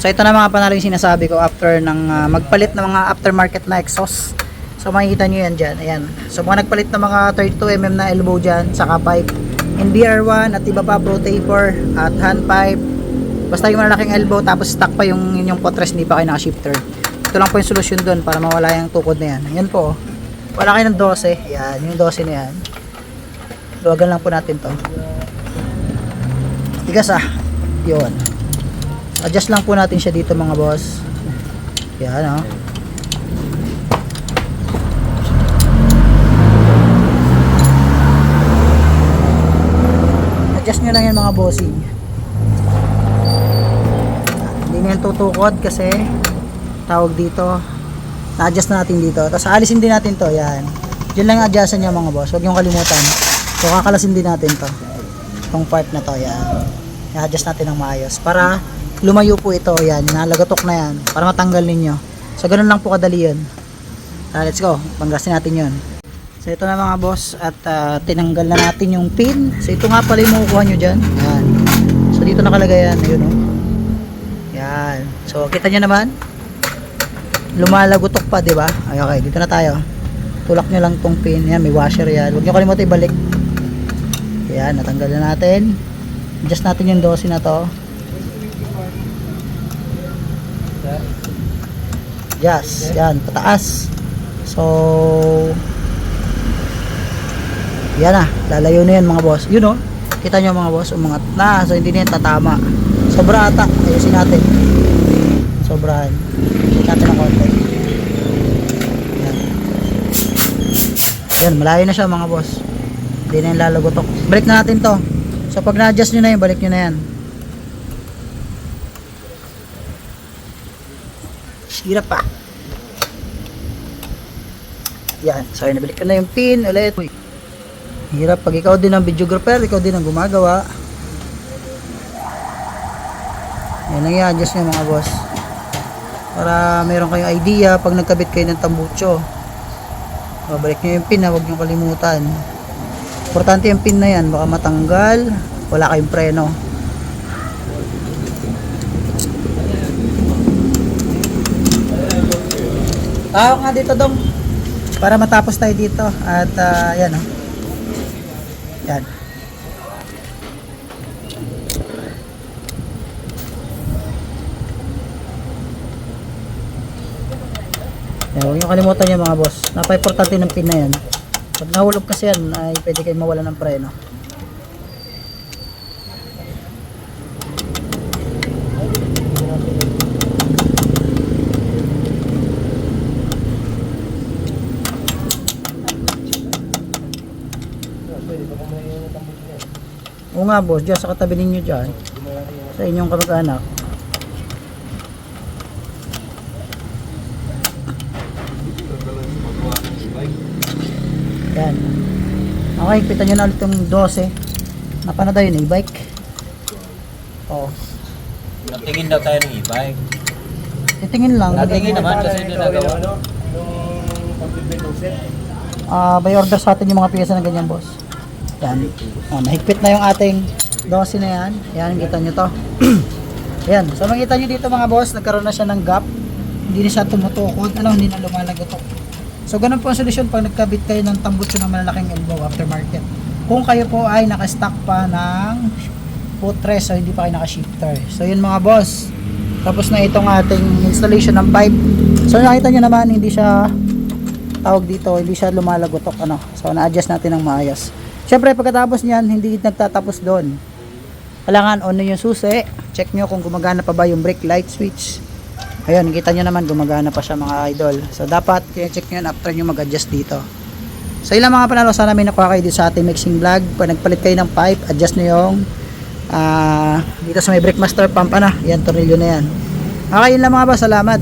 So ito na mga panalo yung sinasabi ko after ng magpalit ng mga aftermarket na exhaust. So makikita nyo yan dyan. Ayan. So mga nagpalit ng mga 32mm na elbow dyan, saka pipe, NBR1 at iba pa, pro taper at hand pipe. Basta yung malalaking elbow tapos stuck pa yung inyong potres, hindi pa kayo naka-shifter. Ito lang po yung solusyon doon para mawala yung tukod na yan. Ayan po. Wala kayo ng 12. Ayan. Yung 12 na yan. Luwagan lang po natin to. Tigas yun. Adjust lang po natin siya dito mga boss. Yan adjust nyo lang yan mga bossing. Hindi nyo yan tutukod kasi tawag dito. Na-adjust natin dito. Tapos alisin din natin to. Yan. Diyan lang adjustan nyo mga boss. Huwag nyo kalimutan. So kakalasin din natin to. Itong part na to. Yan. I-adjust natin ng maayos. Para lumayo po ito, yan, nalagatok na yan para matanggal ninyo. So ganun lang po kadali yun. Let's go, panggasin natin yun. So ito na mga boss at tinanggal na natin yung pin. So ito nga pala yung makukuha nyo dyan. Yan. So dito nakalagay yan, ayun yan. So kita nyo naman lumalagotok pa, diba? Okay, dito na tayo. Tulak nyo lang tong pin. Yan, may washer yan. Huwag nyo kalimutan ibalik. Yan, natanggal na natin. Adjust natin yung 12 na to. Yes, yan, pataas. So yan lalayo na yan mga boss. Yun kita nyo mga boss, umangat na. So hindi na yan tatama. Sobra ata, ayusin natin. Sobrahan. Natin ng konti. Yan. Yan, malayo na siya mga boss. Hindi na yan lalagotok. Balik na natin to. So pag na-adjust nyo na yun, balik nyo na yan. Hirap pa. Yan. So, nabalik ko na yung pin ulit. Hirap pag ikaw din ang videographer, ikaw din ang gumagawa. Yan ang i-adjust nyo mga boss. Para mayroon kayong idea pag nagkabit kayo ng tambucho. Babalik nyo yung pin, huwag nyo kalimutan. Importante yung pin na yan. Baka matanggal, wala kayong preno. Tawag nga dito dong para matapos tayo dito at yan yan. Huwag nyo kalimutan yung mga boss, napaka-importante ng pin na yan. Pag nahulog kasi yan ay pwede kayo mawala ng preno. Oo nga boss, dyan sa katabi ninyo dyan sa inyong kamag-anak. Yan. Okay, kita nyo na ulit yung 12. Napanood tayo yung e-bike. Tingin daw tayo ng e-bike. Titingin lang. Tingin naman kasi hindi nagawa. By order sa atin yung mga piyesa na ganyan boss. Yan. Nahigpit na yung ating 12 na yan. Yan, kita nyo to. Yan. So makita nyo dito mga boss, nagkaroon na siya ng gap. Hindi na siya tumutukod. Hindi na lumalagotok. So ganun po ang solusyon pag nagkabit kayo ng tambutso ng malalaking elbow aftermarket. Kung kayo po ay nakastock pa ng footrest so hindi pa kayo naka-shifter. So yun mga boss. Tapos na itong ating installation ng pipe. So nakita nyo naman, hindi siya tawag dito, hindi siya lumalagotok. So na-adjust natin ng maayos. Siyempre pagkatapos niyan, hindi nagtatapos doon. Kailangan on yung susi. Check nyo kung gumagana pa ba yung brake light switch. Ayun, nakita nyo naman gumagana pa siya mga idol. So dapat check nyo yun after nyo mag-adjust dito. So ilang mga panalo, sana may nakuha kayo dito sa ating mixing vlog. Pag nagpalit kayo ng pipe, adjust nyo yung dito sa may brake master pump yan, tornilyo na yan. Okay, yun lang mga boss, salamat.